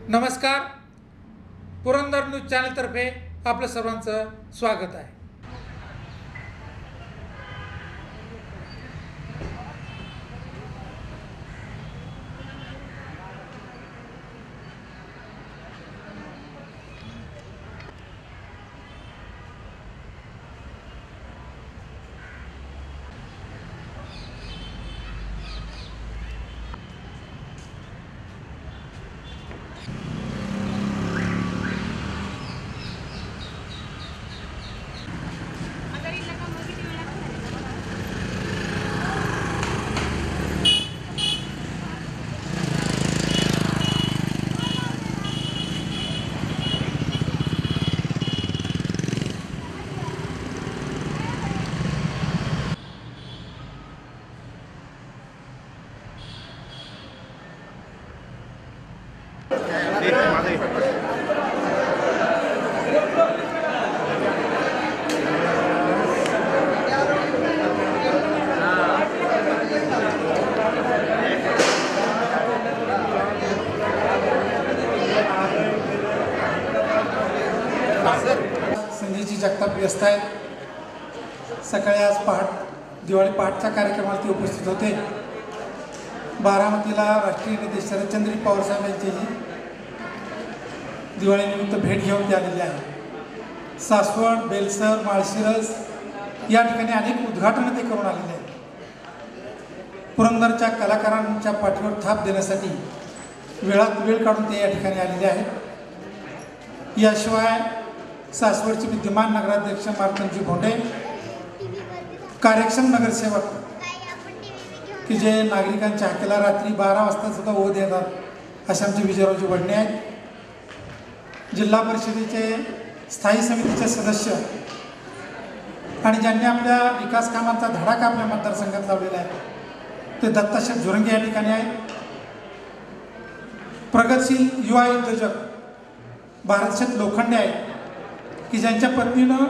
नमस्कार, पुरंदर न्यूज चॅनलतर्फे आपलं सर्वांचं स्वागत आहे. संजयजी जगताप व्यस्त आहेत. सकाळी आज दिवाळी पहाटच्या कार्यक्रमाला ते उपस्थित होते. बारामतीला राष्ट्रीय नेते शरदचंद्र पवार साहेब यांचीही दिवाळीनिमित्त भेट घेऊन ते आलेले आहे. सासवड, बेलसर, माळशिरस या ठिकाणी अनेक उद्घाटनं ते करून आलेले आहेत. पुरंदरच्या कलाकारांच्या पाठीवर थाप देण्यासाठी वेळात वेळ काढून ते या ठिकाणी आलेले आहेत. याशिवाय सासवडचे विद्यमान नगराध्यक्ष मार्तंडजी भोंडे, कार्यक्षम नगरसेवक की जे नागरिकांच्या हाकेला रात्री 12 वाजता सुद्धा ओढ देतात असे आमचे विजयरावजी वडणे आहेत. जिल्हा परिषदेचे स्थायी समितीचे सदस्य आणि ज्यांनी आपल्या विकास कामांचा धडाका आपल्या मतदारसंघात लावलेला आहे ते दत्ताशेठ झुरंगे या ठिकाणी आहेत. प्रगतशील युवा उद्योजक भारतशेठ लोखंडे आहेत की ज्यांच्या पत्नीनं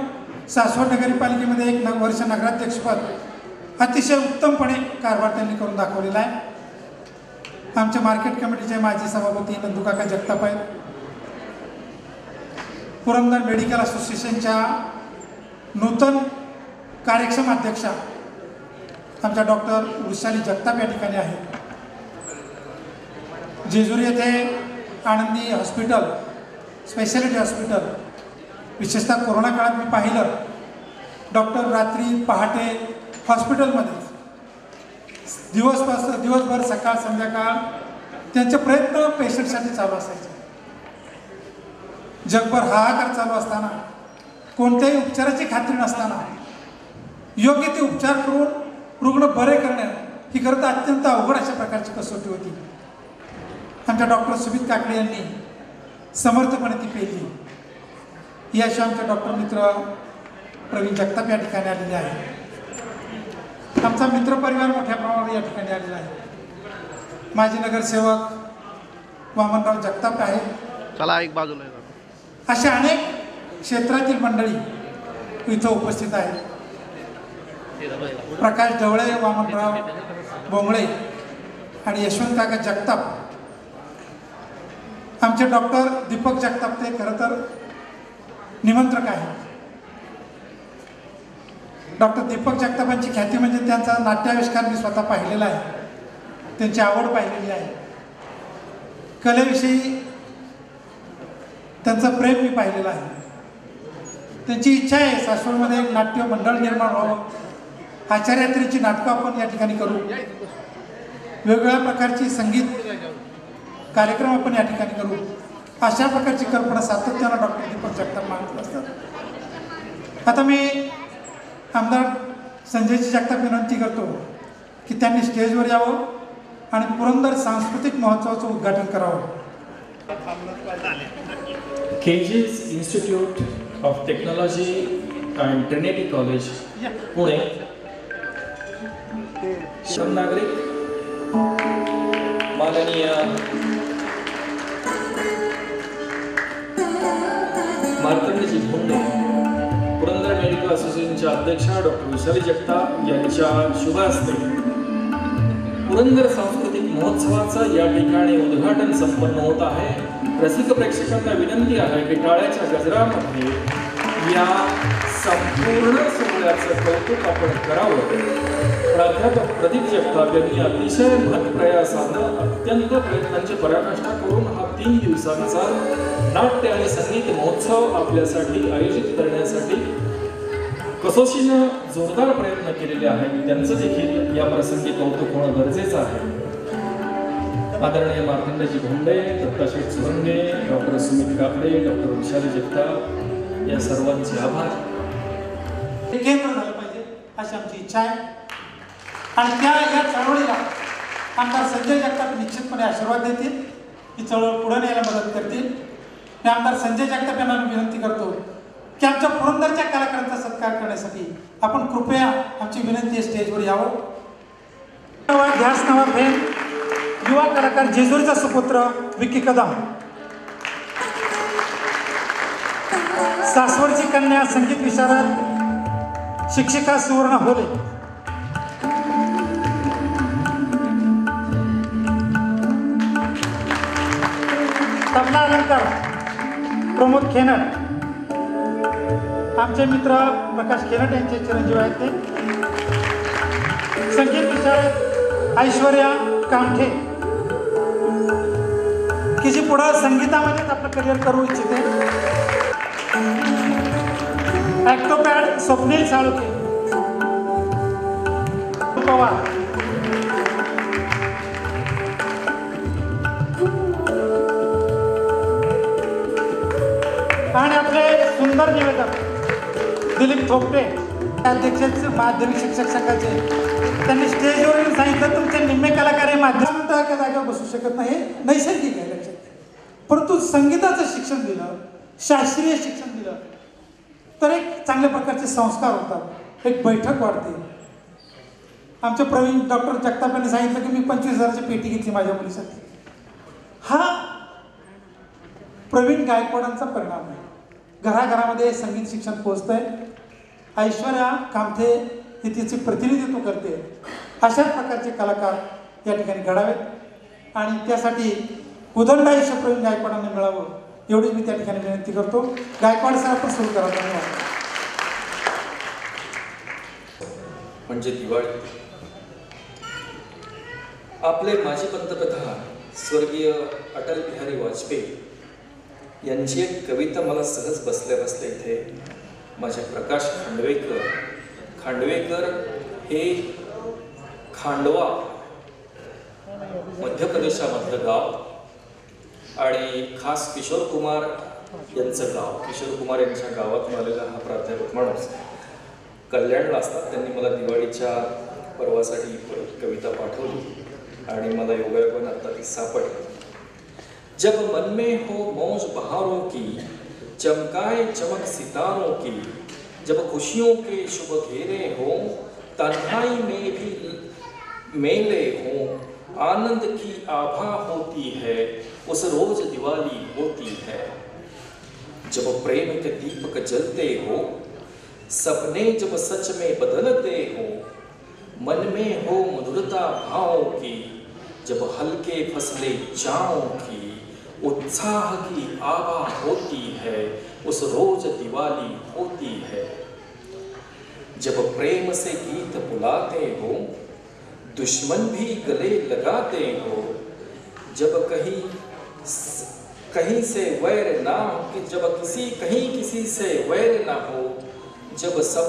सासवड नगरपालिकेमध्ये 1 वर्ष नगराध्यक्षपद अतिशय उत्तमपणे कारभार त्यांनी करून दाखवलेला आहे. आमच्या मार्केट कमिटीचे माजी सभापती नंदुकाका जगताप आहेत. पुरंदर मेडिकल असोसिएशनच्या नूतन कार्यक्षम अध्यक्षा आमच्या डॉक्टर वृषाली जगताप या ठिकाणी आहेत. जेजुरी येथे आनंदी हॉस्पिटल, स्पेशालिटी हॉस्पिटल, विशेषतः कोरोना काळात मी पाहिलं डॉक्टर रात्री पहाटे हॉस्पिटलमध्ये दिवसभर सकाळ संध्याकाळ त्यांचे प्रयत्न पेशंटसाठी चालू असायचे. जगभर हाहाकार चालू असताना, कोणत्याही उपचाराची खात्री नसताना योग्य ते उपचार करून रुग्ण बरे करणे ही खरं तर अत्यंत अवघड अशा प्रकारची कसोटी होती. आमच्या डॉक्टर सुमित काकडे यांनी समर्थपणे ती पेलली. याशिवाय आमचे डॉक्टर मित्र प्रवीण जगताप या ठिकाणी आलेले आहेत. आमचा मित्रपरिवार मोठ्या प्रमाणावर या ठिकाणी आलेला आहे. माजी नगरसेवक वामनराव जगताप आहे. चला एक बाजूला. अशा अनेक क्षेत्रातील मंडळी इथं उपस्थित आहेत. प्रकाश ढवळे, वामनराव बोंगळे आणि यशवंत काका जगताप. आमचे डॉक्टर दीपक जगताप ते खरं तर निमंत्रक आहेत. डॉक्टर दीपक जगतापांची ख्याती म्हणजे त्यांचा नाट्याविष्कार मी स्वतः पाहिलेला आहे. त्यांची आवड पाहिलेली आहे. कलेविषयी त्यांचं प्रेम मी पाहिलेलं आहे. त्यांची इच्छा आहे सासवडमध्ये एक नाट्य मंडळ निर्माण व्हावं. आचार्यात्रेची नाटकं आपण या ठिकाणी करू. वेगवेगळ्या प्रकारची संगीत कार्यक्रम आपण या ठिकाणी करू. अशा प्रकारची कल्पना सातत्यानं डॉक्टर दीपक जगताप मांडत असतात. आता मी आमदार संजयजी जगताप विनंती करतो की त्यांनी स्टेजवर यावं आणि पुरंदर सांस्कृतिक महोत्सवाचं उद्घाटन करावं. KGs institute of technology and Trinity college Pune नागरिक माननीय मार्तंडजी भोंडे, पुरंदर मेडिकल असोसिएशनच्या अध्यक्षा डॉक्टर वृषाली जगताप यांच्या शुभ हस्ते पुरंदर सांस्कृतिक महोत्सवाचं या ठिकाणी उद्घाटन संपन्न होत आहे. रसिक प्रेक्षकांना विनंती आहे की टाळ्याच्या गजरामध्ये या संपूर्ण सोहळ्याचं कौतुक आपण करावं. प्राध्यापक प्रदीप जगताप यांनी अतिशय महत्प्रयासानं अत्यंत प्रयत्नांची पराकाष्ठा करून हा 3 दिवसांचा नाट्य आणि संगीत महोत्सव आपल्यासाठी आयोजित करण्यासाठी कसोशीनं जोरदार प्रयत्न केलेले आहेत. त्यांचं देखील या प्रसंगी कौतुक होणं गरजेचं आहे. आदरणीय मार्तंडजी भोंडे, दत्ताशेठ सुरंगे, डॉक्टर सुमित काकडे, डॉक्टर विशाली जगताप या सर्वांचे आभार. हे केंद्र झालं पाहिजे अशी आमची इच्छा आहे आणि या चळवळीला आमदार संजय जगताप निश्चितपणे आशीर्वाद देतील. ही चळवळ पुढे न्यायला मदत करतील. मी आमदार संजय जगताप यांना विनंती करतो की आमच्या पुरंदरच्या कलाकारांचा सत्कार करण्यासाठी आपण कृपया आमची विनंती स्टेजवर यावं. ध्यास नवा फेम युवा कलाकार जेजुरीचा सुपुत्र विकी कदम, सासवडची कन्या संगीत विशारद शिक्षिका सुवर्ण होले, तबला अलंकार प्रमोद खेनट, आमचे मित्र प्रकाश खेनट यांचे चिरंजीव आहेत ते, संगीत विशारद ऐश्वर्या कामठे की जी पुढं संगीतामध्येच आपलं करिअर करू इच्छिते, ॲक्टोपॅड स्वप्नील साळुके, पवार, आणि आपले सुंदर निवेदक दिलीप थोपटे अध्यक्ष माध्यमिक शिक्षक संघाचे. त्यांनी स्टेजवर सांगितलं तुमचे निम्मे कलाकार हे माध्यम एका जागेवर बसू शकत नाही, नैसर्गिक आहे लक्षात. परंतु संगीताचं शिक्षण दिलं, शास्त्रीय शिक्षण दिलं तर एक चांगल्या प्रकारचे संस्कार होतात, एक बैठक वाढते. आमचे प्रवीण डॉक्टर जगताप यांनी सांगितलं की मी 25,000ची पेटी घेतली माझ्या मुलीसाठी. हा प्रवीण गायकवाडांचा परिणाम आहे. घराघरामध्ये संगीत शिक्षण पोहोचतंय. ऐश्वर्या कामठे हे तिचे प्रतिनिधित्व करते. अशाच प्रकारचे कलाकार या ठिकाणी घडावेत आणि त्यासाठी उदंड आयुष्य प्रवीण गायकवाडांना मिळावं एवढीच मी त्या ठिकाणी विनंती करतो. गायकवाड सर आपण सुरू करा. धन्यवाद. म्हणजे दिवाळी. आपले माजी पंतप्रधान स्वर्गीय अटल बिहारी वाजपेयी यांची एक कविता मला सहज बसल्या बसल्या इथे माझे प्रकाश खांडवेकर हे खांडवा मध्य प्रदेशामधलं गाव आणि खास किशोर कुमार यांचं गाव. किशोर कुमार यांच्या गावातून आलेला हा प्राध्यापक माणूस कल्याणला असतात. त्यांनी मला दिवाळीच्या पर्वासाठी कविता पाठवली आणि मला योगायोगाने आता ती सापडली. जब मन में हो मौज बहारों की, चमकाए चमक सितारों की, जब खुशियों के शुभ घेरे हो, तन्हाई में भी मेले हो, आनंद की आभा होती है, उस रोज दिवाली होती है. जब प्रेम के दीपक जलते हो, सपने जब सच में बदलते हो, मन में हो मधुरता भावों की, जब हल्के फसले चाओं की, उत्साह की आभा होती है, उस रोज दिवाली होती है. जब प्रेम से गीत बुलाते हो, दुश्मन भी गले लगाते हो, जब कहीं से वैर ना हो, जब कहीं किसी से वैर ना हो, जब सब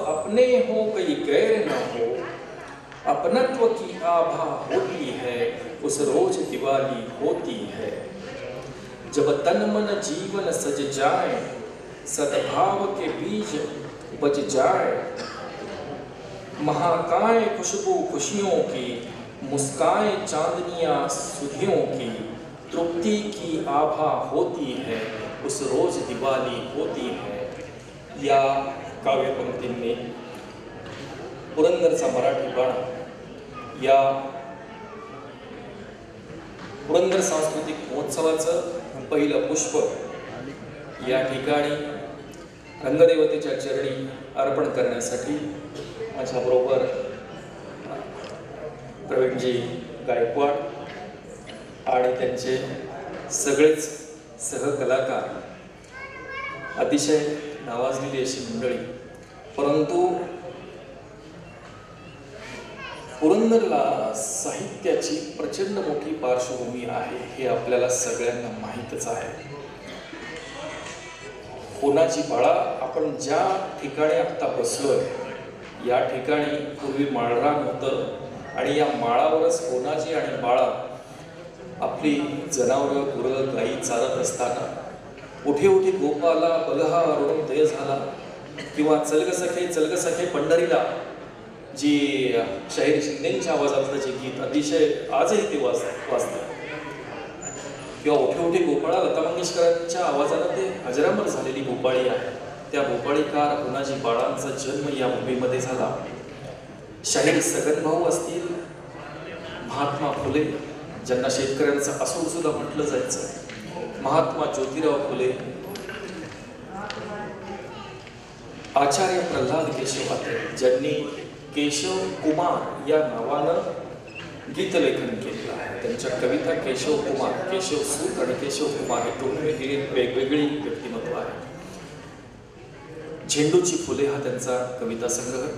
अपने हो कहीं गैर ना हो, अपनत्व की आभा होती है, उस रोज दिवाली होती है. जब तन मन जीवन सज जाए, सद्भाव के बीज बज जाए, महाकाय खुशबू खुशियों की, मुस्काए चांदनियाँ सुधियों की, तृप्ति की आभा होती है, उस रोज दिवाली होती है. या काव्यपंक्तींनी पुरंदरचा मराठी बाणा या पुरंदर सांस्कृतिक महोत्सवाचं पहिलं पुष्प या ठिकाणी रंगदेवतेच्या चरणी अर्पण करण्यासाठी माझ्याबरोबर प्रवीणजी गायकवाड आणि त्यांचे सगळेच सहकलाकार, अतिशय नावाजलेली अशी मंडळी, परंतु पुरंदरला साहित्याची प्रचंड मोठी पार्श्वभूमी आहे हे आपल्याला सगळ्यांना माहीतच आहे. होनाची बाळा, आपण ज्या ठिकाणी आता बसलोय या ठिकाणी पूर्वी माळरान होतं आणि या माळावरच होनाची आणि बाळा आपली जनावरं, गुरं, गाई चालत असताना उठे उठे गोपाला बलहा अरुणोदय झाला किंवा चलग सखे पंढरीला, जी शाहीर शिंदेच्या आवाजातलं जे गीत अतिशय आजही ते वाजतं, किंवा उठे उठे गोपाळा लता मंगेशकरांच्या आवाजानं ते अजरामर झालेली गोपाळी आहे. त्या गोपाळीकार होनाजी बाळांचा जन्म या भूमीमध्ये झाला. शाहीर सगनभाऊ असतील, महात्मा फुले ज्यांना शेतकऱ्यांचा असूड सुद्धा म्हटलं जायचं, महात्मा ज्योतिराव फुले, आचार्य प्रल्हाद केशव पात्रे ज्यांनी केशव कुमार या नावानं गीतलेखन केलेलं आहे. त्यांच्या कविता केशव कुमार, केशव सूत आणि केशव कुमार हे दोन्ही वेगवेगळी व्यक्तिमत्व आहे. झेंडूची फुले हा त्यांचा कविता संग्रह.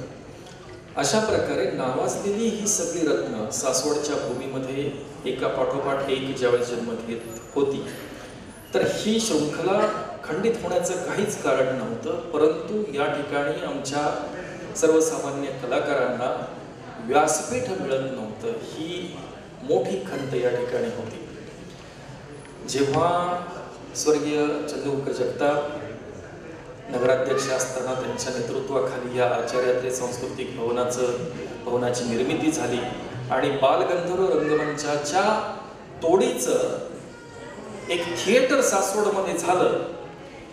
अशा प्रकारे नावाजलेली ही सगळी रत्न सासवडच्या भूमीमध्ये एका पाठोपाठ एक ज्यावेळेस जन्म घेत होती, तर ही शृंखला खंडित होण्याचं काहीच कारण नव्हतं. परंतु या ठिकाणी आमच्या सर्वसामान्य कलाकारांना व्यासपीठ मिळत नव्हतं, ही मोठी खंत या ठिकाणी होती. जेव्हा स्वर्गीय चंद्रशेखर जगताप नगराध्यक्ष असताना त्यांच्या नेतृत्वाखाली या आचार्याद्री सांस्कृतिक भवनाची निर्मिती झाली आणि बालगंधर्व रंगमंचाच्या तोडीचं एक थिएटर सासवडमध्ये झालं.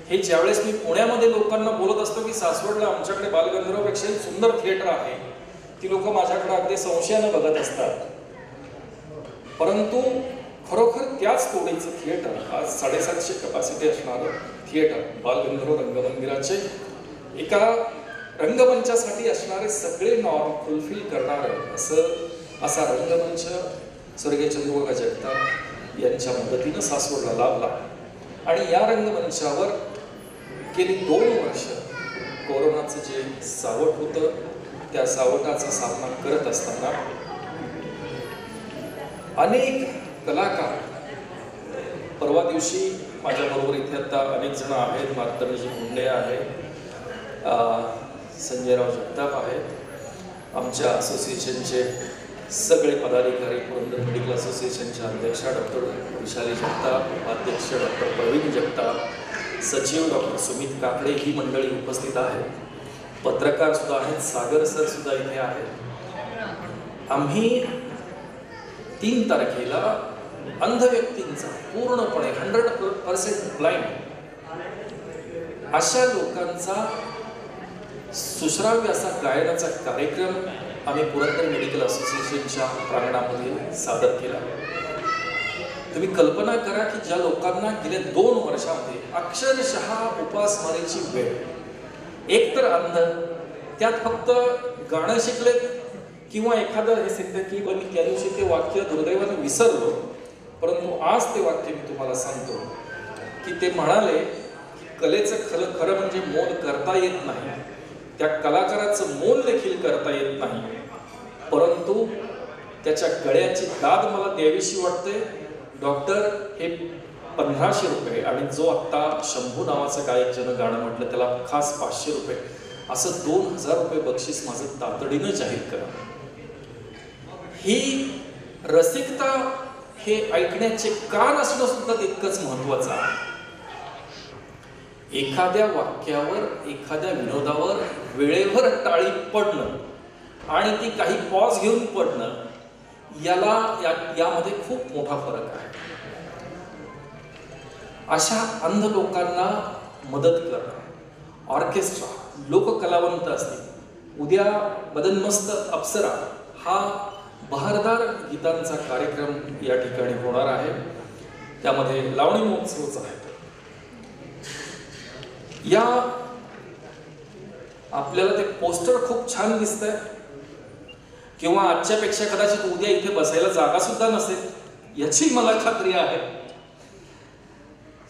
हे ज्यावेळेस मी पुण्यामध्ये लोकांना बोलत असतो की सासवडला आमच्याकडे बालगंधर्वपेक्षा सुंदर थिएटर आहे, ती लोक माझ्याकडे अगदी संशयानं बघत असतात. परंतु खरोखर त्याच तोडीचं थिएटर, आज 750 कपॅसिटी असणारं थिएटर, बालगंधर्व रंगमंदिराचे एका रंगमंचासाठी असणारे सगळे नॉर्म फुलफिल करणारं असा रंगमंच स्वर्गीय चंद्रशेखर जगताप यांच्या मदतीनं सासवडला लाभला. आणि या रंगमंचावर गेली 2 वर्ष कोरोनाचं जे सावट होतं त्या सावटाचा सामना करत असताना अनेक कलाकार, परवा दिवशी माझ्याबरोबर इथे आता अनेक जण आहेत, मार्तंडजी मुंडे आहे, संजयराव जगताप आहेत, आमच्या असोसिएशनचे सगळे पदाधिकारी, पुरंदर मेडिकल असोसिएशनच्या अध्यक्षा डॉक्टर विशाली जगताप, उपाध्यक्ष डॉक्टर प्रवीण जगताप, सचिव डॉक्टर सुमित काकडे, ही मंडळी उपस्थित आहेत. पत्रकार सुद्धा आहेत, सागर सर सुद्धा इथे आहेत. आम्ही 3 तारखेला अंध व्यक्तींचा पूर्णपणे 100% ब्लाइंड अशा लोकांचा सुश्राव्य असा गायनाचा कार्यक्रम आम्ही पुरंदर मेडिकल असोसिएशनच्या प्रांगणामध्ये सादर केला. तुम्ही कल्पना करा की ज्या लोकांना गेल्या 2 वर्षामध्ये अक्षरशः उपासमारीची वेळ, एक तर अंध, त्यात फक्त गाणं शिकलेत किंवा एखादं हे सिद्ध की मी त्या दिवशी ते वाक्य दुर्दैवाने विसरलो, परंतु आज ते वाक्य मी तुम्हाला सांगतो की ते म्हणाले कलेचं खरं म्हणजे मोल करता येत नाही, त्या कलाकाराचं मोल देखील करता येत नाही, परंतु त्याच्या गळ्याची दाद मला द्यावीशी वाटते. डॉक्टर हे 1500 रुपये आणि जो आत्ता शंभू नावाचं गायक ज्यानं गाणं म्हटलं त्याला खास 500 रुपये, असं 2000 रुपये बक्षीस माझं तातडीनं जाहीर करा. ही रसिकता, हे ऐकण्याचे कान असणं सुद्धा तितकंच महत्वाचं आहे. एखाद्या वाक्यावर, एखाद्या विनोदावर वेळेवर टाळी पडणं आणि ती काही पॉज घेऊन पडणं, यामध्ये खूप मोठा फरक आहे. अशा अंध लोकांना मदत करणं, ऑर्केस्ट्रा, लोककलावंत असतील, उद्या मदनमस्त अप्सरा हा बहारदार गीतांचा कार्यक्रम या ठिकाणी होणार आहे. त्यामध्ये लावणी महोत्सवच आहे. या आपल्याला ते पोस्टर खूप छान दिसतंय किंवा आजच्यापेक्षा कदाचित उद्या इथे बसायला जागा सुद्धा नसेल याची मला खात्री आहे.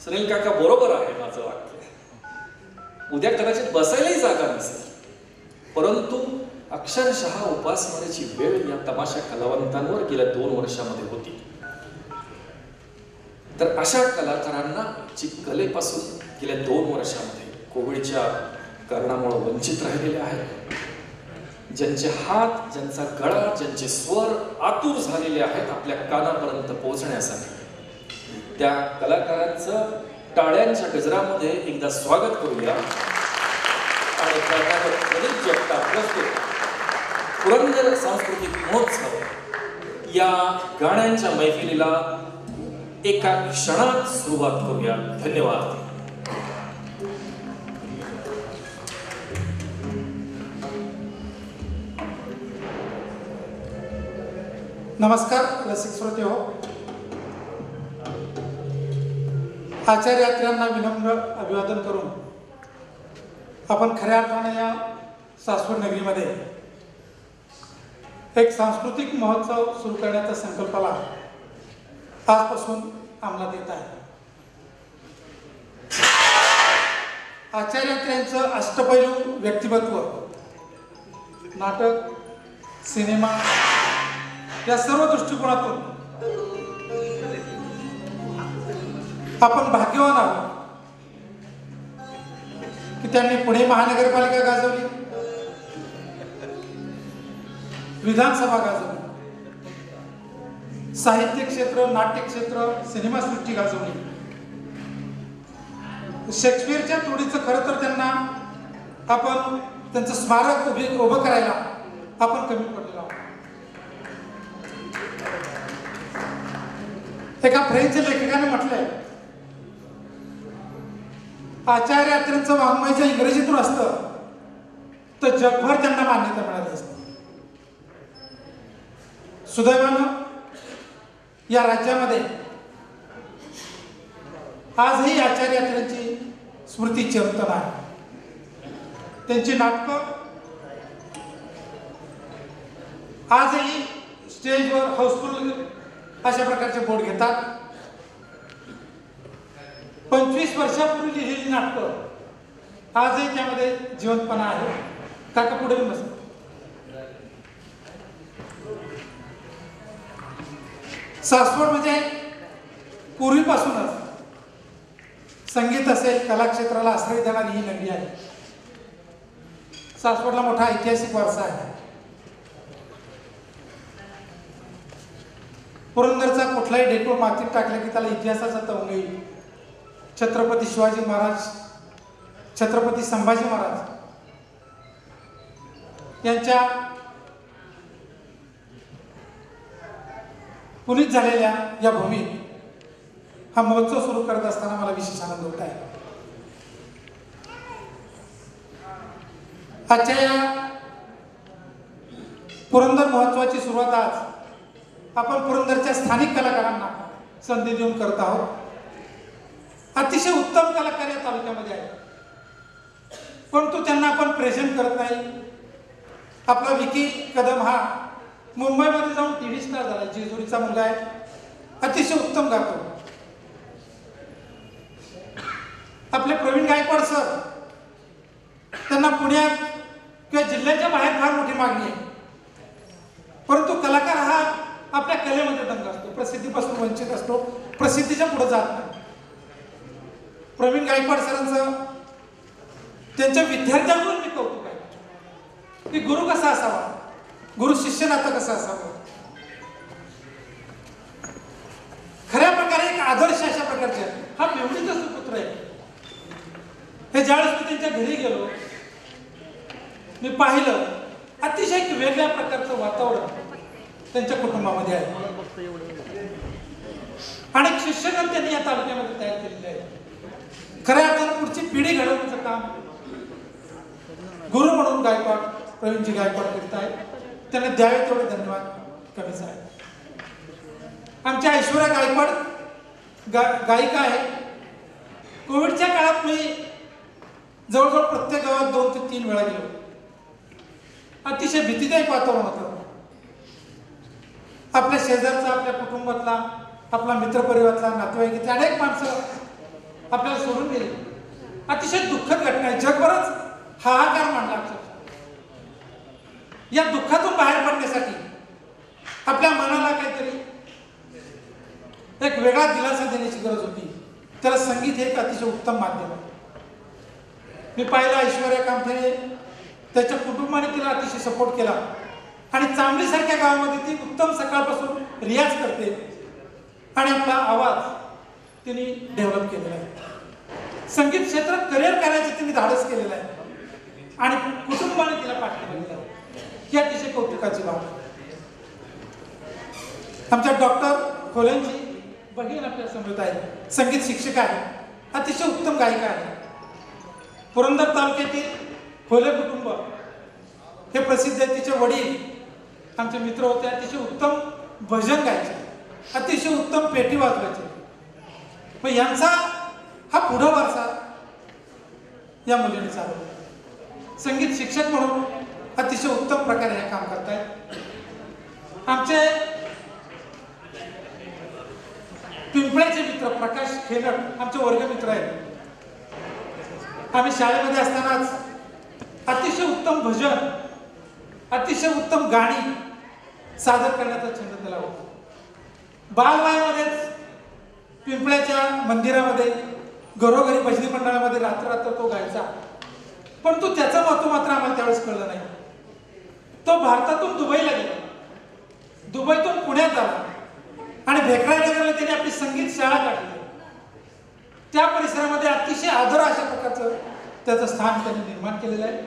सुनील काका बरोबर आहे माझं वाक्य. उद्या कदाचित बसायलाही जागा नसेल, परंतु अक्षरशः उपासमारीची वेळ या तमाशा कलावंतांवर गेल्या 2 वर्षामध्ये होती. तर अशा कलाकारांना जी कलेपासून गेल्या 2 वर्षामध्ये कोविडच्या कारणामुळे वंचित राहिलेले आहेत, ज्यांचे हात, ज्यांचा गळा, ज्यांचे स्वर आतुर झालेले आहेत आपल्या कानापर्यंत पोहोचण्यासाठी, त्या कलाकारांचं टाळ्यांच्या गजरामध्ये एकदा स्वागत करूया. आणि प्राध्यापक प्रदीप जगताप प्रस्तुत पुरंदर सांस्कृतिक महोत्सव या गाण्यांच्या मैफिलीला एका क्षणात सुरुवात करूया. धन्यवाद. नमस्कार रसिक श्रोते हो. आचार्य यात्र्यांना विनम्र अभिवादन करून आपण खऱ्या अर्थाने या सासवड नगरीमध्ये एक सांस्कृतिक महोत्सव सुरू करण्याच्या संकल्पाला आजपासून अंमलात येत आहे. आचार्य यात्र्यांचं अष्टपैलू व्यक्तिमत्व, नाटक, सिनेमा या सर्व दृष्टिकोनातून आपण भाग्यवान आहोत की त्यांनी पुणे महानगरपालिका गाजवली, विधानसभा गाजवली, साहित्य क्षेत्र, नाट्य क्षेत्र, सिनेमासृष्टी गाजवली. शेक्सपियरच्या तोडीचं खरं तर त्यांना आपण त्यांचं स्मारक उभं करायला आपण कमी पडलेलो आहोत. एका फ्रेंच लेखकाने म्हटलंय, आचार्य यात्रेंचं वाङ्मय जर इंग्रजीतून असतं तर जगभर त्यांना मान्यता मिळाली असते. सुदैवानं या राज्यामध्ये आजही आचार्य यात्रेंची स्मृती चिरंतन आहे. त्यांची नाटकं आजही स्टेजवर हाऊसफुल अशा प्रकारचे बोर्ड घेतात. 25 वर्षापूर्वी लिहिलेली नाटकं आजही त्यामध्ये जिवंतपणा आहे. काका पुढे बस. सासवड म्हणजे पूर्वीपासूनच संगीत असेल, कला क्षेत्राला आश्रय देणारी ही नगरी आहे. सासवडला मोठा ऐतिहासिक वारसा आहे. पुरंदरचा कुठलाही ढेकूळ मातीत टाकला की त्याला इतिहासाचा तवंग येईल. छत्रपती शिवाजी महाराज, छत्रपती संभाजी महाराज यांच्या पुनीत झालेल्या या भूमीत हा महोत्सव सुरू करत असताना मला विशेष आनंद होत आहे. आजच्या या पुरंदर महोत्सवाची सुरुवात आज आपण पुरंदरच्या स्थानिक कलाकारांना संधी देऊन करत आहोत. अतिशय उत्तम कलाकार या तालुक्यामध्ये आहेत, परंतु त्यांना आपण प्रेझेंट करत नाही. आपला विकी कदम हा मुंबईमध्ये जाऊन टीव्ही स्टार झाला, जेजुरीचा मुलगा आहे, अतिशय उत्तम गातो. आपले प्रवीण गायकवाड सर, त्यांना पुण्यात किंवा जिल्ह्याच्या बाहेर फार मोठी मागणी आहे, परंतु कलाकार हा आपल्या कलेमध्ये दंग असतो, प्रसिद्धीपासून वंचित असतो, प्रसिद्धीच्या पुढे जात नाही. प्रवीण गायकवाड सरांचं त्यांच्या विद्यार्थ्यांवर मी कौतुक आहे की गुरु कसा असावा, गुरु शिष्य नातं कसं असावं. खऱ्या प्रकारे एक आदर्श अशा प्रकारचे आहे. हा मेवणीचा सुपुत्र आहे. हे ज्यावेळेस मी त्यांच्या घरी गेलो, मी पाहिलं अतिशय एक वेगळ्या प्रकारचं वातावरण त्यांच्या कुटुंबामध्ये आहे. अनेक शिक्षकगण त्यांनी या तालुक्यामध्ये तयार केलेले आहे. खऱ्या अर्थानं पुढची पिढी घडवण्याचं काम गुरु म्हणून गायकवाड, प्रवीणजी गायकवाड करत आहेत. त्यांना द्यावे तेवढे धन्यवाद कमीच आहे. आमच्या ऐश्वर्या गायकवाड गायिका आहे. कोविडच्या काळात मी जवळजवळ प्रत्येक गावात 2 ते 3 वेळा गेलो. अतिशय भीतीदायक वातावरण होतं. आपल्या शेजारचा, आपल्या कुटुंबातला, आपला मित्रपरिवारातला, नातेवाईकातला अनेक माणसं आपल्याला सोडून गेले. अतिशय दुःखद घटना आहे. जगभरच हाहाकार मांडला अक्षरशः. या दुःखातून बाहेर पडण्यासाठी आपल्या मनाला काहीतरी एक वेगळा दिलासा देण्याची गरज होती. त्याला संगीत हे एक अतिशय उत्तम माध्यम आहे. मी पाहिलं ऐश्वर्या कामठेने त्याच्या कुटुंबाने तिला अतिशय सपोर्ट केला आणि चांगलीसारख्या गावामध्ये ती उत्तम सकाळपासून रियाज करते आणि आपला आवाज तिने डेव्हलप केलेला आहे. संगीत क्षेत्रात करिअर करायचं तिने धाडस केलेलं आहे आणि कुटुंबाने तिला पाठिंबा दिला. ही अतिशय कौतुकाची बाब आहे. आमच्या डॉक्टर खोलेंची बहीण आपल्या समोर आहे. संगीत शिक्षिका आहे, अतिशय उत्तम गायिका आहे. पुरंदर तालुक्यातील खोले कुटुंब हे प्रसिद्ध आहे. तिचे वडील आमचे मित्र होते, अतिशय उत्तम भजन गायचे, अतिशय उत्तम पेटी वाजवायचे. मग यांचा हा पुढं वारसा या मुलीने चालवला. संगीत शिक्षक म्हणून अतिशय उत्तम प्रकारे हे काम करतायत. आमचे पिंपळ्याचे मित्र प्रकाश खेलट आमचे वर्गमित्र आहेत. आम्ही शाळेमध्ये असतानाच अतिशय उत्तम भजन, अतिशय उत्तम गाणी सादर करण्याचा छंद त्याला होता. बालवायामध्येच पिंपळ्याच्या मंदिरामध्ये घरोघरी भजनी मंडळामध्ये रात्र तो गायचा. परंतु त्याचं महत्व मात्र आम्हाला त्यावेळेस कळलं नाही. तो भारतातून दुबईला गेला, दुबईतून पुण्यात आला आणि भेकराईनगरला त्याने आपली संगीत शाळा काढली. त्या परिसरामध्ये अतिशय आदर अशा प्रकारचं त्याचं स्थान त्यांनी निर्माण केलेलं आहे.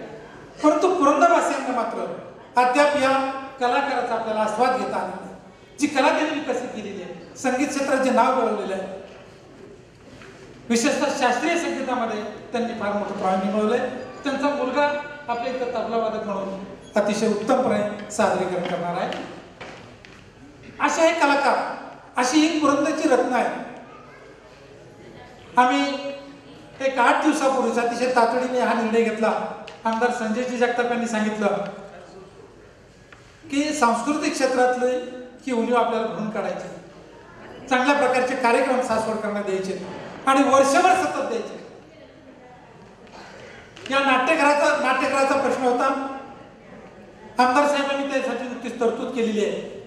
परंतु पुरंदरवासियांना मात्र अद्याप या कलाकाराचा आपल्याला आस्वाद घेता आला नाही. जी कला त्यांनी विकसित केलेली आहे, संगीत क्षेत्रात जे नाव मिळवलेलं आहे, विशेषतः शास्त्रीय संगीतामध्ये त्यांनी फार मोठं प्रावीण्य मिळवलंय. त्यांचा मुलगा आपल्या इथं तबलावादक म्हणून अतिशय उत्तमपणे सादरीकरण करणार आहे. असे हे कलाकार, अशी ही पुरंदरची रत्न आहे. आम्ही एक 8 दिवसापूर्वीच अतिशय तातडीने हा निर्णय घेतला. आमदार संजयजी जगताप यांनी सांगितलं की सांस्कृतिक क्षेत्रातले ही उणीव आपल्याला भरून काढायची, चांगल्या प्रकारचे कार्यक्रम सासवडकरांना द्यायचे आणि वर्षभर सतत द्यायचे. या नाट्यगृहाचा प्रश्न होता. आमदार साहेबांनी त्यासाठी नुकतीच तरतूद केलेली आहे.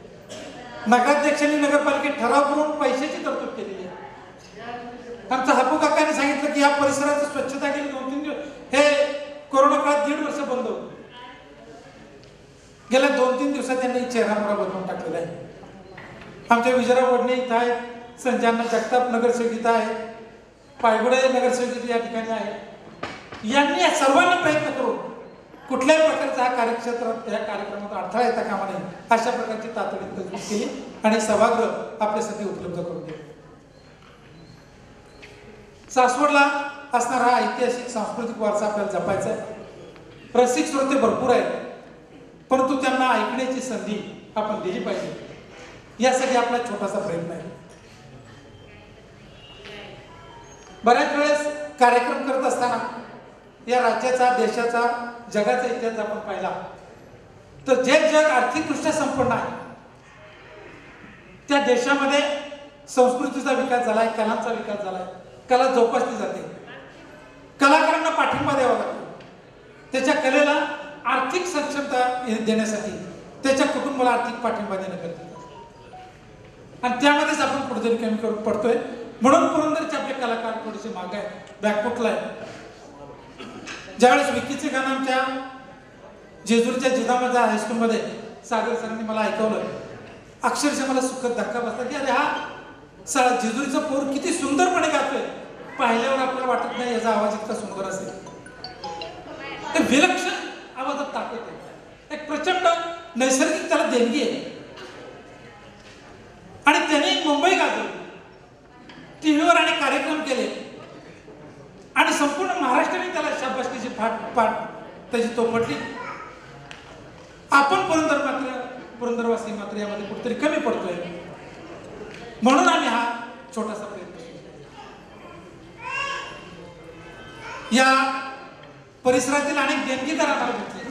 नगराध्यक्षांनी नगरपालिकेत ठराव करून पैशाची तरतूद केलेली आहे. आमचा हापू काकांनी सांगितलं की या परिसराची स्वच्छता गेली 2-3 दिवस, हे कोरोना काळात 1.5 वर्ष बंद होतं. गेल्या 2-3 दिवसात त्यांनी चेहरापुरा बदलून टाकलेला आहे. आमच्या विजयराव वडणे इथं आहेत, संजयांना जगताप नगरसेवक इथं आहे, पायगुडे नगरसेवक या ठिकाणी आहे. यांनी या सर्वांनी प्रयत्न करून कुठल्याही प्रकारचा हा कार्यक्षेत्रात या कार्यक्रमात अडथळा येता कामा नये अशा प्रकारची तातडीत तरतूद केली आणि सभागृह आपल्यासाठी उपलब्ध करून दिले. सासवडला असणारा हा ऐतिहासिक सांस्कृतिक वारसा आपल्याला जपायचा आहे. रसिक श्रोते भरपूर आहेत, परंतु त्यांना ऐकण्याची संधी आपण दिली पाहिजे, यासाठी आपला छोटासा प्रयत्न आहे. बऱ्याच वेळेस कार्यक्रम करत असताना या राज्याचा, देशाचा, जगाचा इतिहास आपण पाहिला तर जे जग आर्थिकदृष्ट्या संपन्न आहे त्या देशामध्ये संस्कृतीचा विकास झालाय, कलांचा विकास झालाय, कला जोपासली जाते, कलाकारांना पाठिंबा द्यावा लागतो. त्याच्या कलेला आर्थिक सक्षमता देण्यासाठी त्याच्या कुटुंबाला आर्थिक पाठिंबा देणं गरजेचं असतं आणि त्यामध्येच आपण कुठेतरी कमी करून पडतोय. म्हणून पुरंदरचे आपले कलाकार थोडेसे मागे आहे, बॅकफुटला आहे. ज्यावेळेस विकीचे गाणं आमच्या जेजूरच्या जिजामाता हायस्कूलमध्ये सागर सरांनी मला ऐकवलं, अक्षरशः मला सुखद धक्का बसला की अरे हा जेजुरीचा पोर किती सुंदरपणे गातोय. पाहिल्यावर आपल्याला वाटत नाही याचा आवाज इतका सुंदर असेल. ते विलक्षण आवाजात ताकद आहे, एक प्रचंड नैसर्गिक त्याला देणगी आहे. आणि त्याने मुंबई गाजवली, टीव्हीवर आणि कार्यक्रम केले आणि संपूर्ण महाराष्ट्राने त्याला शाबासकीची पाठ त्याची तोपटली. आपण पुरंदरवासी मात्र यामध्ये कुठेतरी कमी पडतोय. म्हणून आम्ही हा छोटासा प्रयत्न या परिसरातील अनेक देणगीदार आम्हाला भेटले.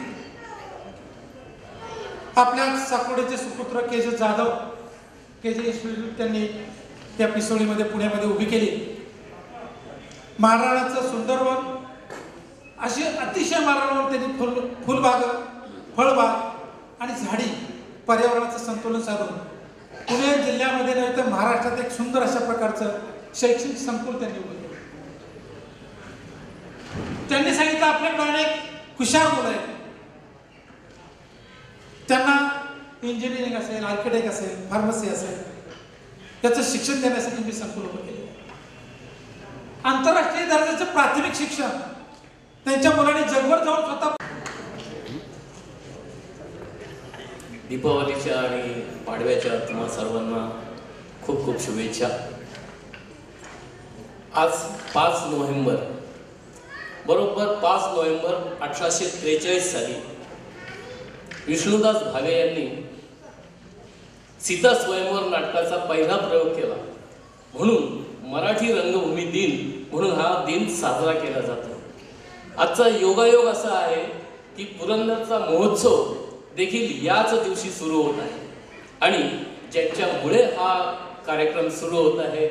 आपल्या साकोडेचे सुपुत्र केजे जाधव, केजे इन्स्टिट्यूट त्यांनी त्या पिसोळीमध्ये पुण्यामध्ये उभी केली. माळरानाचं सुंदरवन अशी अतिशय माळरानावर त्यांनी फुलबाग, फळबाग आणि झाडी पर्यावरणाचं संतुलन साधून पुणे जिल्ह्यामध्ये नव्हे तर महाराष्ट्रात एक सुंदर अशा प्रकारचं शैक्षणिक संकुल त्यांनी उभं केलं. त्यांनी सांगितलं आपल्याकडे अनेक हुशार मुलं आहेत, त्यांना इंजिनिअरिंग असेल, आर्किटेक्ट असेल, फार्मसी असेल, त्याचं शिक्षण देण्यासाठी मी संकुल उभं केलं. आंतरराष्ट्रीय दर्जाचं प्राथमिक शिक्षण त्यांच्या मुलांनी जगभर जाऊन स्वतः. दीपावलीच्या आणि पाडव्याच्या तुम्हा सर्वांना खूप खूप शुभेच्छा. आज 5 नोव्हेंबर, बरोबर 5 नोव्हेंबर 1843 साली विष्णुदास भावे यांनी सीता स्वयंवर नाटकाचा पहिला प्रयोग केला. म्हणून मराठी रंगभूमी दिन म्हणून हा दिन साजरा केला जातो. आजचा योगायोग असा आहे की पुरंदरचा महोत्सव देखील याच दिवशी सुरू होत आहे आणि ज्यांच्यामुळे हा कार्यक्रम सुरू होत आहे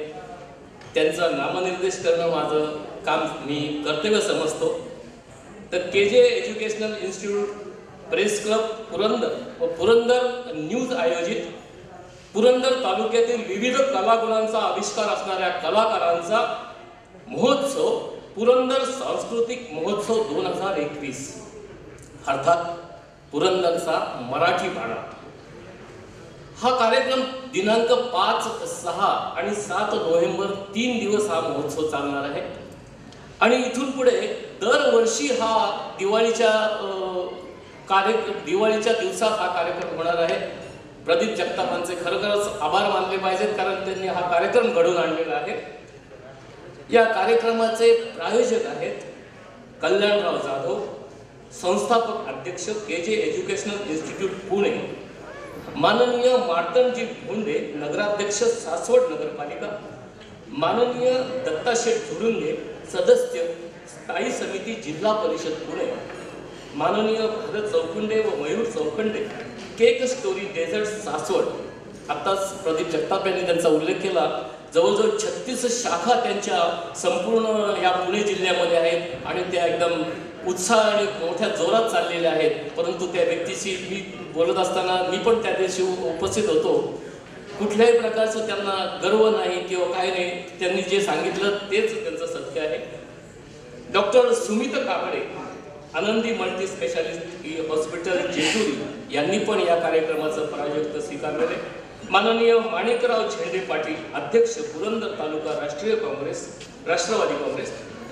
त्यांचा नामनिर्देश करणं माझं काम मी कर्तव्य समजतो. तर KJ educational institute, press club Purandar व पुरंदर न्यूज आयोजित पुरंदर तालुक्यातील विविध कलागुणांचा आविष्कार असणाऱ्या कलाकारांचा महोत्सव पुरंदर सांस्कृतिक महोत्सव 2021 अर्थात पुरंदरचा मराठी पाडा हा कार्यक्रम दिनांक 5, 6 आणि 7 नोव्हेंबर 3 दिवस हा महोत्सव चालणार आहे. आणि इथून पुढे दरवर्षी हा दिवाळीच्या दिवसात हा कार्यक्रम होणार आहे. प्रदीप जगतापांचे खरोखरच आभार मानले पाहिजेत कारण त्यांनी हा कार्यक्रम घडवून आणलेला आहे. या कार्यक्रमाचे प्रायोजक आहेत कल्याणराव जाधव, संस्थापक अध्यक्ष KJ एज्युकेशनल इन्स्टिट्यूट पुणे, माननीय मार्तंडजी भोंडे, नगराध्यक्ष सासवड नगरपालिका, माननीय दत्ताशेठ झुडुंगे, सदस्य स्थायी समिती जिल्हा परिषद पुणे, माननीय भरत चौखंडे व Mayur Chaukhande, cake story dessert Saswad. आत्ताच प्रदीप जगताप यांनी त्यांचा उल्लेख केला. जवळजवळ 36 शाखा त्यांच्या संपूर्ण या पुणे जिल्ह्यामध्ये आहेत आणि त्या एकदम उत्साह आणि मोठ्या जोरात चाललेल्या आहेत. परंतु त्या व्यक्तीशी मी बोलत असताना मी पण त्या दिवशी उपस्थित होतो. कुठल्याही प्रकारचं त्यांना गर्व नाही किंवा काय नाही, त्यांनी जे सांगितलं तेच त्यांचं सत्य आहे. डॉक्टर सुमित काकडे, आनंदी मल्टी स्पेशालिस्ट हॉस्पिटल जेजुरी यांनी पण या कार्यक्रमाचं प्रायोजकत्व स्वीकारलेले. माननीय माणिकराव झेंडे पाटील, अध्यक्ष पुरंदर तालुका राष्ट्रवादी काँग्रेस,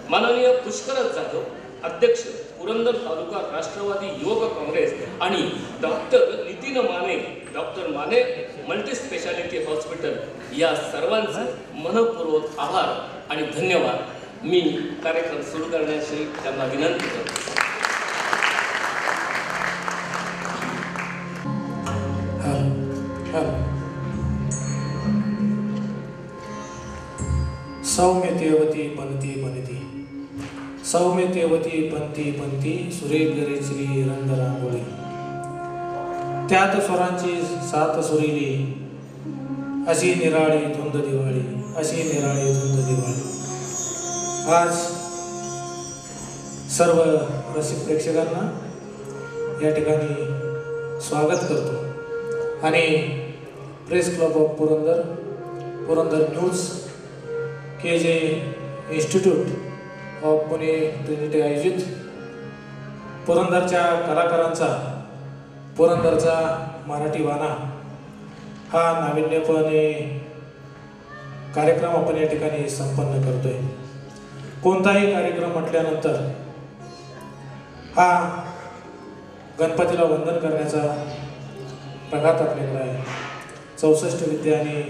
माननीय पुष्कराज जाधव, अध्यक्ष पुरंदर तालुका राष्ट्रवादी युवक काँग्रेस आणि doctor Nitin Mane, doctor Mane multi speciality hospital या सर्वांचे मनपूर्वक आभार आणि धन्यवाद. मी कार्यक्रम सुरू करण्याची त्यांना विनंती करतो. सौम्यतेवती पंथी पंथी, सौम्यतेवती पंथी पंथी, सुरेख गरे श्री रंग रांगोळी, त्यात स्वरांची सात सुरीली, अशी निराळी धुंद दिवाळी, अशी निराळी धुंद दिवाळी. आज सर्व रसिक प्रेक्षकांना या ठिकाणी स्वागत करतो आणि press club of Purandar, Purandar news, KJ institute of Pune Trinity आयोजित पुरंदरच्या कलाकारांचा पुरंदरचा मराठी वाना हा नाविन्यपणे कार्यक्रम आपण या ठिकाणी संपन्न करतोय. कोणताही कार्यक्रम म्हटल्यानंतर हा गणपतीला वंदन करण्याचा प्रघात आपल्याकडे आहे. 64 विद्या आणि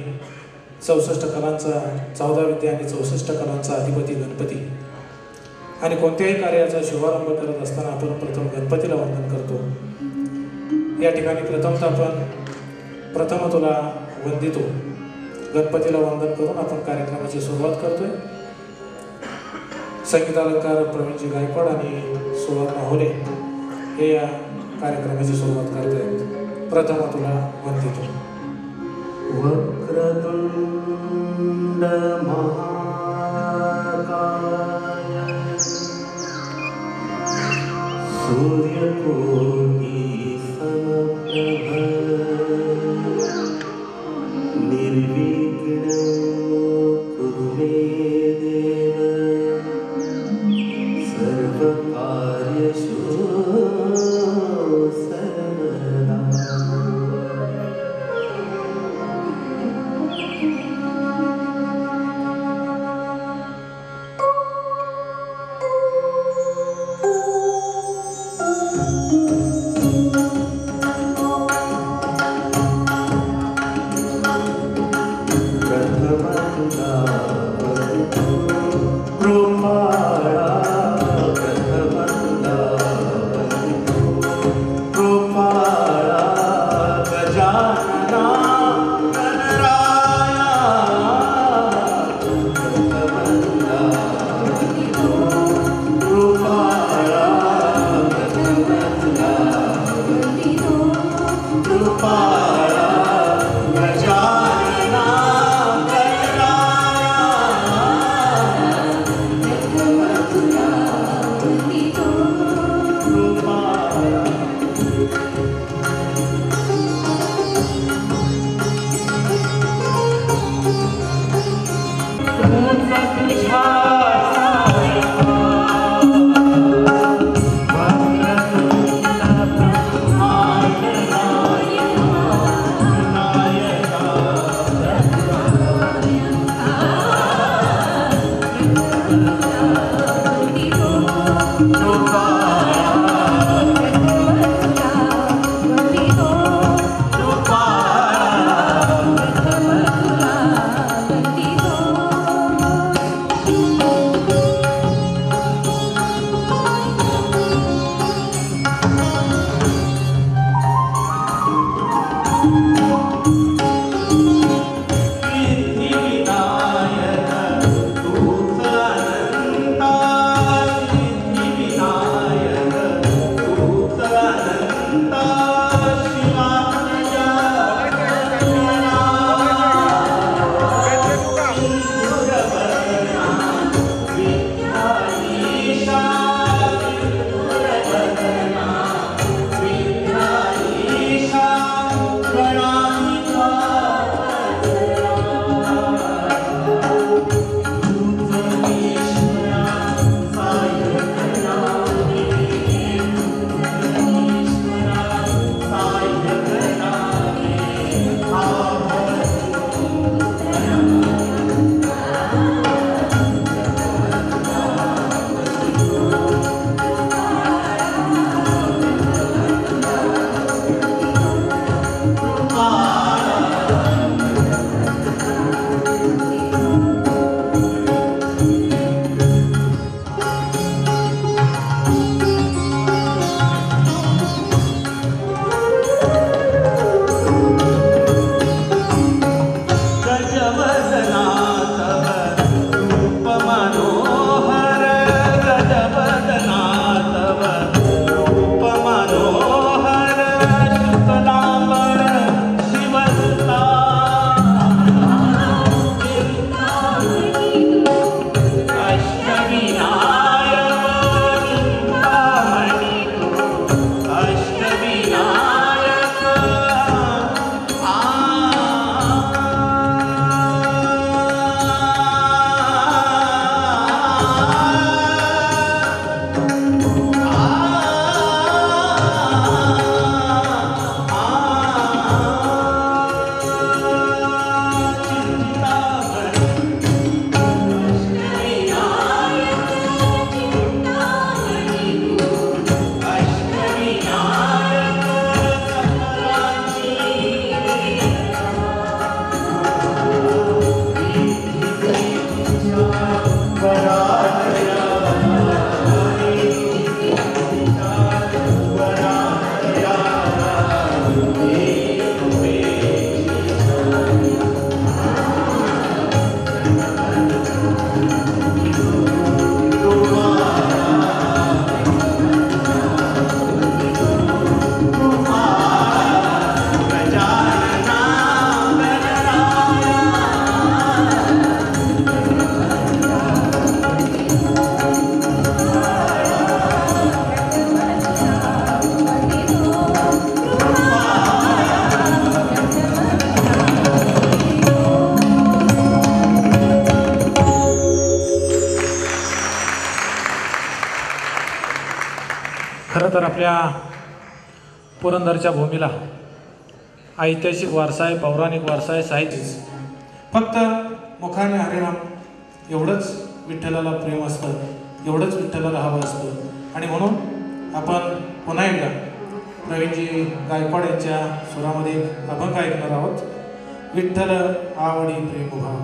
64 कलांचा, 14 विद्या आणि 64 कलांचा अधिपती गणपती. आणि कोणत्याही कार्याचा शुभारंभ करत असताना आपण प्रथम गणपतीला वंदन करतो. या ठिकाणी प्रथम तुला वंदितो, गणपतीला वंदन करून आपण कार्यक्रमाची सुरुवात करतोय. संगीतालंकार प्रवीणजी गायकवाड आणि सुवर्ण होले हे या कार्यक्रमाची सुरुवात करत आहेत. प्रथम तुला वंदितो. वक्रतुंड महाकाय खरं तर आपल्या पुरंदरच्या भूमीला ऐतिहासिक वारसा आहे, पौराणिक वारसा आहे, साहित्य. फक्त मुखाने हरिनाम एवढंच विठ्ठलाला प्रेम असतं, एवढंच विठ्ठलाला हवं असतं. आणि म्हणून आपण पुन्हा एकदा प्रवीणजी गायकवाड यांच्या सुरामध्ये एक अभंग ऐकणार आहोत. विठ्ठल आवडी प्रेम भाव.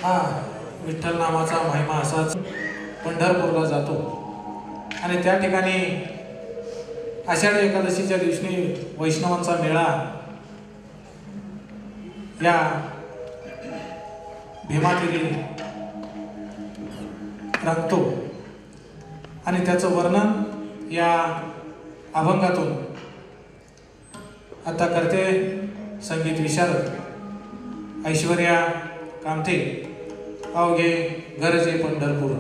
हा विठ्ठल नामाचा महिमा असाच पंढरपूरला जातो आणि त्या ठिकाणी आषाढी एकादशीच्या दिवशी वैष्णवांचा मेळा या भीमातीरी रंगतो आणि त्याचं वर्णन या अभंगातून आता करते संगीत विशारद ऐश्वर्या कामथे. अवघे गरजे पंढरपूर.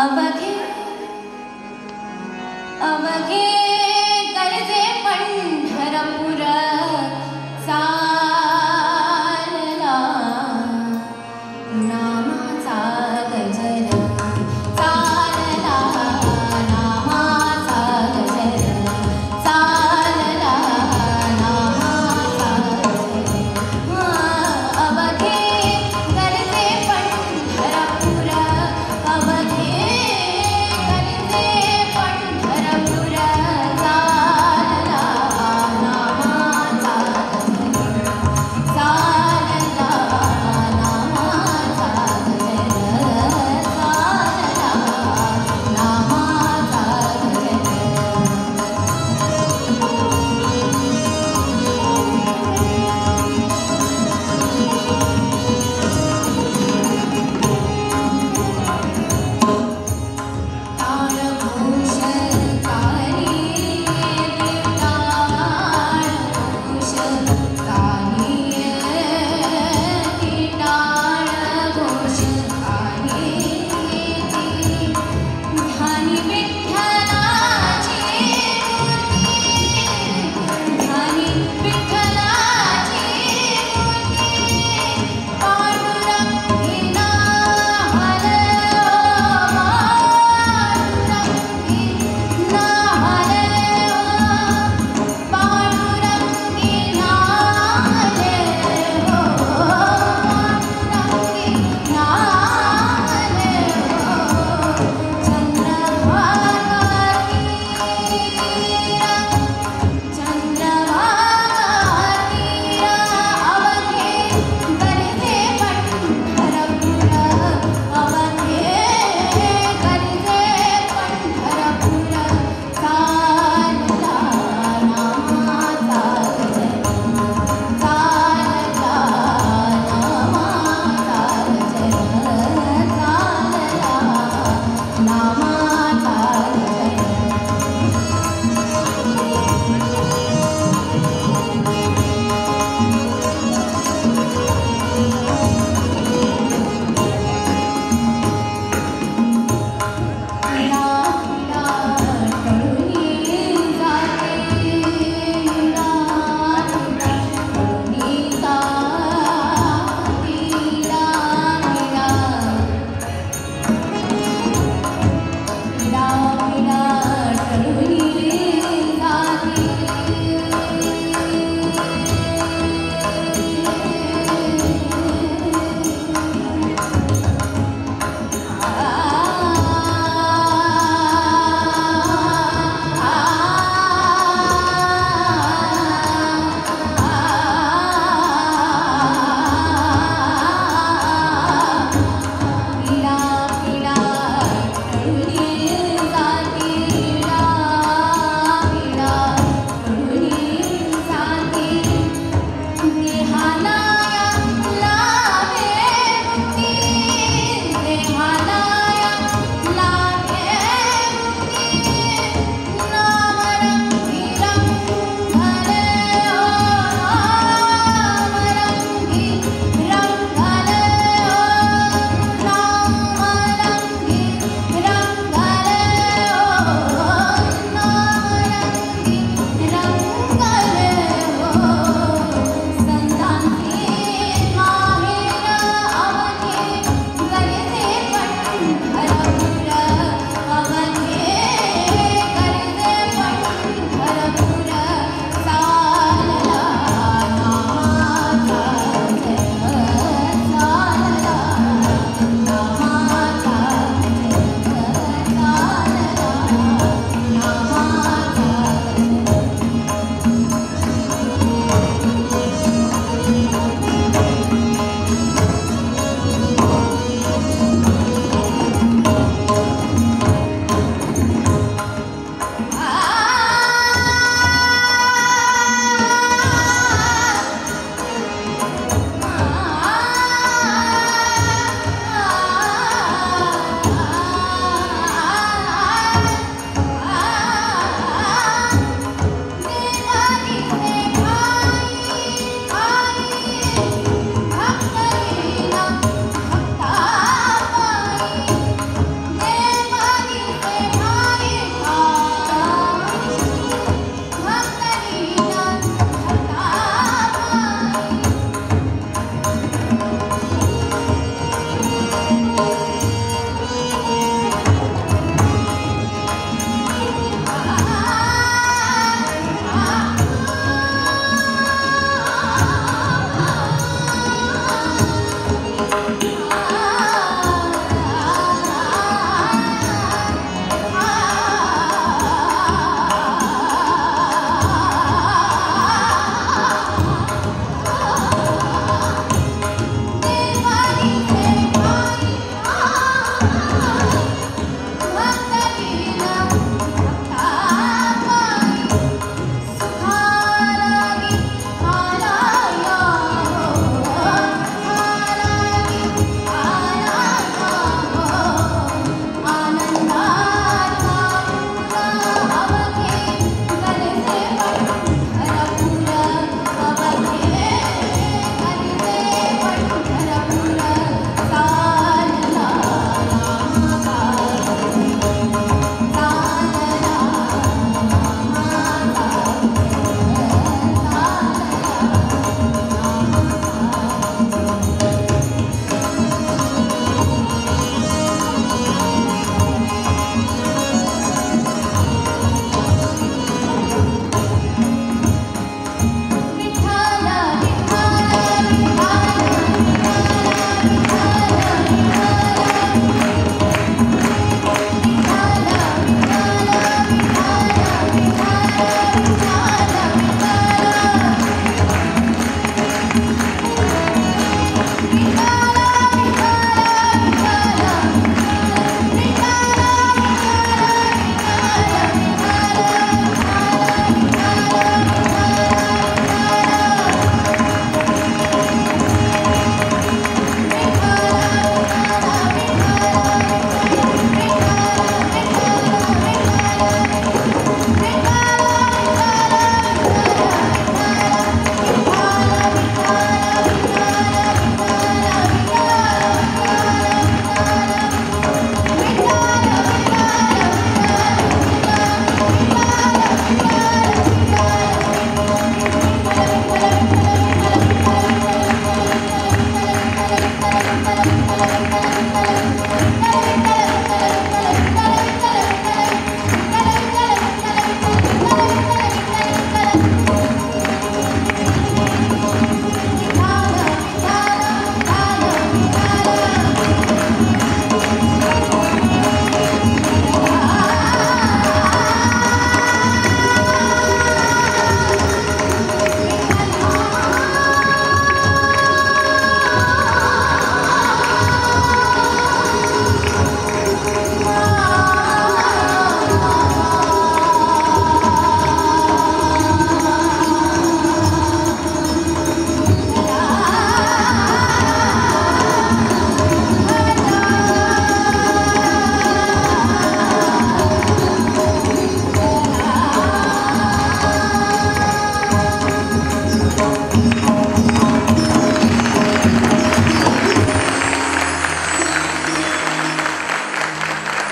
अवघे अवघे